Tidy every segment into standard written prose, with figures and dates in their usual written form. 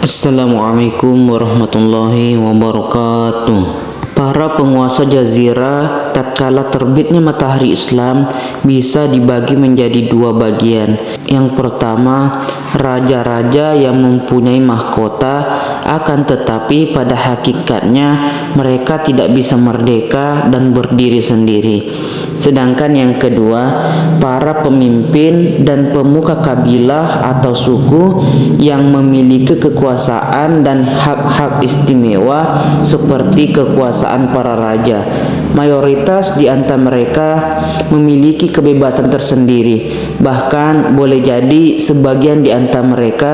Assalamualaikum warahmatullahi wabarakatuh. Para penguasa jazirah, tatkala terbitnya matahari Islam bisa dibagi menjadi dua bagian. Yang pertama, raja-raja yang mempunyai mahkota, akan tetapi pada hakikatnya mereka tidak bisa merdeka dan berdiri sendiri. Sedangkan yang kedua, para pemimpin dan pemuka kabilah atau suku yang memiliki kekuasaan dan hak-hak istimewa seperti kekuasaan para raja. Mayoritas di antara mereka memiliki kebebasan tersendiri. Bahkan boleh jadi sebagian di antara mereka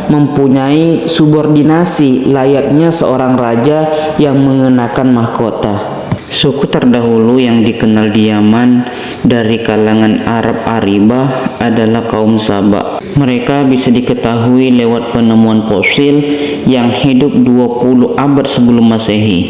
mempunyai subordinasi layaknya seorang raja yang mengenakan mahkota. Suku terdahulu yang dikenal di Yaman dari kalangan Arab Aribah adalah kaum Saba. Mereka bisa diketahui lewat penemuan fosil yang hidup 20 abad sebelum Masehi.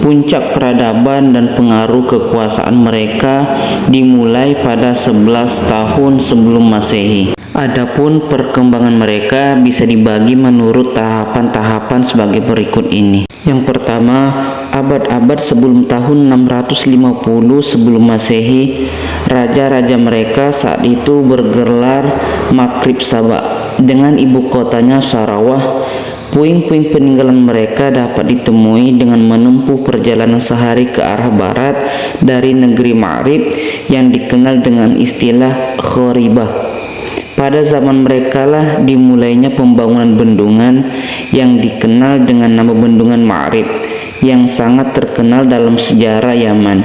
Puncak peradaban dan pengaruh kekuasaan mereka dimulai pada 11 tahun sebelum Masehi. Adapun perkembangan mereka bisa dibagi menurut tahapan-tahapan sebagai berikut ini. Yang pertama, abad-abad sebelum tahun 650 sebelum Masehi, raja-raja mereka saat itu bergelar Maghrib Saba dengan ibu kotanya Sarawah. Puing-puing peninggalan mereka dapat ditemui dengan menempuh perjalanan sehari ke arah barat dari negeri Ma'rib yang dikenal dengan istilah Khoribah. Pada zaman mereka lah dimulainya pembangunan bendungan yang dikenal dengan nama Bendungan Ma'rib yang sangat terkenal dalam sejarah Yaman.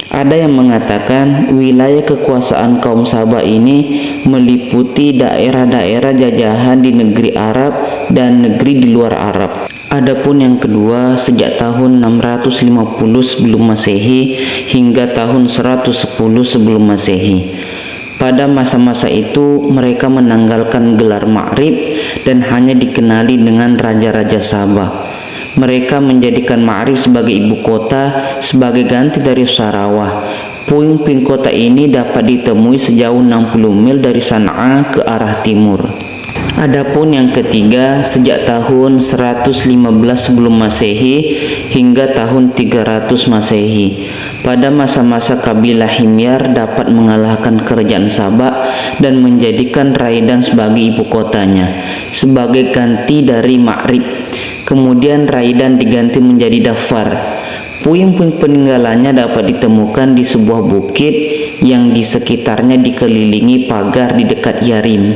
Ada yang mengatakan wilayah kekuasaan kaum Saba ini meliputi daerah-daerah jajahan di negeri Arab dan negeri di luar Arab. Adapun yang kedua, sejak tahun 650 sebelum Masehi hingga tahun 110 sebelum Masehi. Pada masa-masa itu mereka menanggalkan gelar Ma'rib dan hanya dikenali dengan raja-raja Sabah. Mereka menjadikan Ma'rib sebagai ibu kota sebagai ganti dari Sarawah. Puing-puing kota ini dapat ditemui sejauh 60 mil dari Sana'a ke arah timur. Adapun yang ketiga, sejak tahun 115 sebelum Masehi hingga tahun 300 Masehi. Pada masa-masa kabilah Himyar dapat mengalahkan kerajaan Sabak dan menjadikan Raidan sebagai ibu kotanya sebagai ganti dari Ma'rib. Kemudian Raidan diganti menjadi Dhafar. Puing-puing peninggalannya dapat ditemukan di sebuah bukit yang di sekitarnya dikelilingi pagar di dekat Yarim.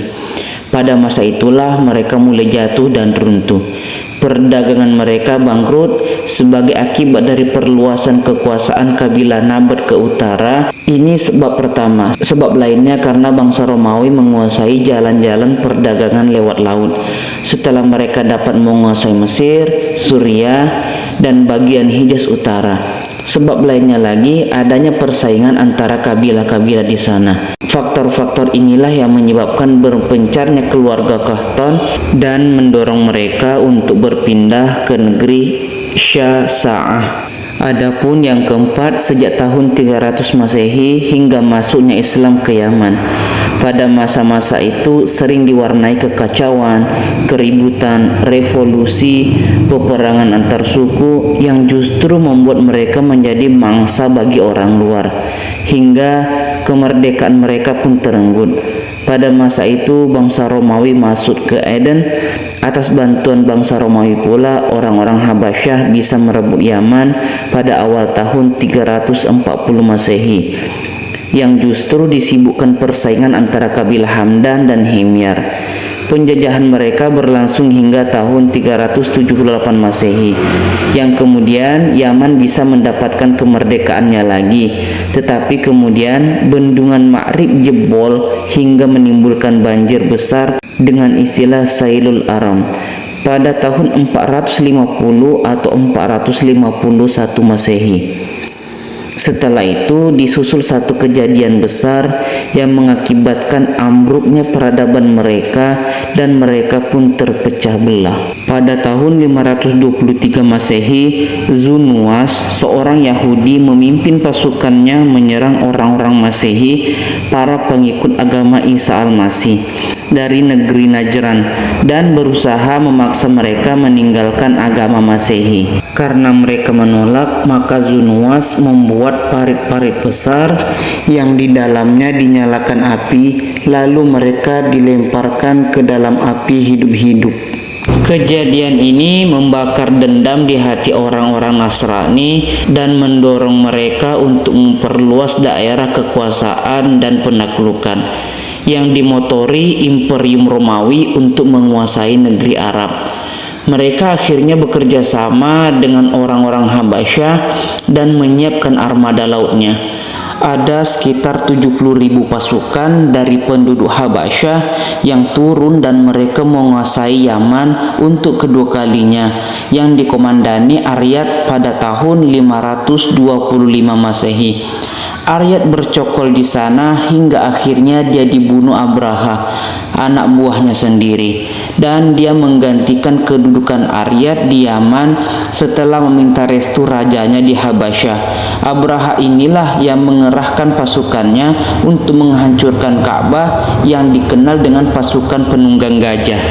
Pada masa itulah mereka mulai jatuh dan runtuh. Perdagangan mereka bangkrut sebagai akibat dari perluasan kekuasaan kabilah Nabat ke utara. Ini sebab pertama. Sebab lainnya karena bangsa Romawi menguasai jalan-jalan perdagangan lewat laut. Setelah mereka dapat menguasai Mesir, Suriah, dan bagian Hijaz utara. Sebab lainnya lagi adanya persaingan antara kabilah-kabilah di sana. Faktor-faktor inilah yang menyebabkan berpencarnya keluarga Qahtan dan mendorong mereka untuk berpindah ke negeri Syasa'ah. Adapun yang keempat, sejak tahun 300 Masehi hingga masuknya Islam ke Yaman. Pada masa-masa itu sering diwarnai kekacauan, keributan, revolusi, peperangan antar suku yang justru membuat mereka menjadi mangsa bagi orang luar, hingga kemerdekaan mereka pun terenggut. Pada masa itu bangsa Romawi masuk ke Aden. Atas bantuan bangsa Romawi pula orang-orang Habasyah bisa merebut Yaman pada awal tahun 340 Masehi, yang justru disibukkan persaingan antara kabilah Hamdan dan Himyar. Penjajahan mereka berlangsung hingga tahun 378 Masehi, yang kemudian Yaman bisa mendapatkan kemerdekaannya lagi. Tetapi kemudian bendungan Ma'rib jebol hingga menimbulkan banjir besar dengan istilah Sailul Aram pada tahun 450 atau 451 Masehi. Setelah itu disusul satu kejadian besar yang mengakibatkan ambruknya peradaban mereka dan mereka pun terpecah belah. Pada tahun 523 Masehi, Zunuwas, seorang Yahudi, memimpin pasukannya menyerang orang-orang Masehi, para pengikut agama Isa Al-Masih. dari negeri Najran dan berusaha memaksa mereka meninggalkan agama Masehi. Karena mereka menolak, maka Zunuwas membuat parit-parit besar yang di dalamnya dinyalakan api, lalu mereka dilemparkan ke dalam api hidup-hidup. Kejadian ini membakar dendam di hati orang-orang Nasrani dan mendorong mereka untuk memperluas daerah kekuasaan dan penaklukan yang dimotori Imperium Romawi untuk menguasai negeri Arab. Mereka akhirnya bekerja sama dengan orang-orang Habasyah dan menyiapkan armada lautnya. Ada sekitar 70.000 pasukan dari penduduk Habasyah yang turun dan mereka menguasai Yaman untuk kedua kalinya, yang dikomandani Aryad pada tahun 525 Masehi. Aryad bercokol di sana hingga akhirnya dia dibunuh Abraha, anak buahnya sendiri, dan dia menggantikan kedudukan Aryad di Yaman setelah meminta restu rajanya di Habasyah. Abraha inilah yang mengerahkan pasukannya untuk menghancurkan Ka'bah yang dikenal dengan pasukan penunggang gajah.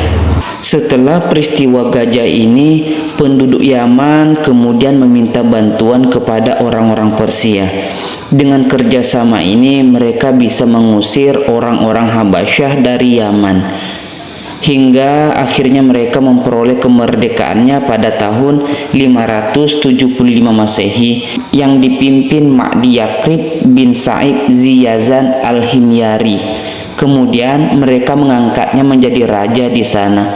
Setelah peristiwa gajah ini, penduduk Yaman kemudian meminta bantuan kepada orang-orang Persia. Dengan kerjasama ini, mereka bisa mengusir orang-orang Habasyah dari Yaman. Hingga akhirnya mereka memperoleh kemerdekaannya pada tahun 575 Masehi yang dipimpin Ma'di Yakrib bin Sa'ib Ziyazan al-Himyari. Kemudian mereka mengangkatnya menjadi raja di sana.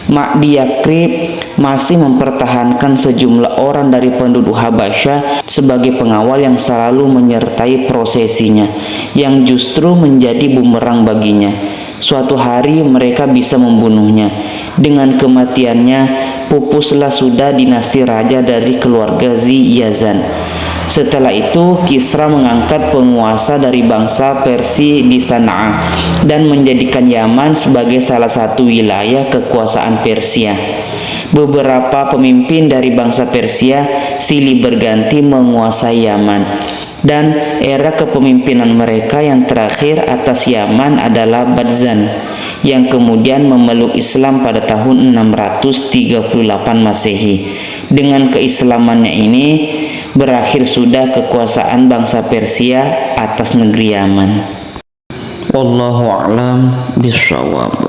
Ma'di Yakrib masih mempertahankan sejumlah orang dari penduduk Habasyah sebagai pengawal yang selalu menyertai prosesinya, yang justru menjadi bumerang baginya. Suatu hari mereka bisa membunuhnya. Dengan kematiannya, pupuslah sudah dinasti raja dari keluarga Ziyazan. Setelah itu, Kisra mengangkat penguasa dari bangsa Persia di Sana'a dan menjadikan Yaman sebagai salah satu wilayah kekuasaan Persia. Beberapa pemimpin dari bangsa Persia silih berganti menguasai Yaman, dan era kepemimpinan mereka yang terakhir atas Yaman adalah Badzan, yang kemudian memeluk Islam pada tahun 638 Masehi. Dengan keislamannya ini, berakhir sudah kekuasaan bangsa Persia atas negeri Yaman. Wallahu a'lam bishawab.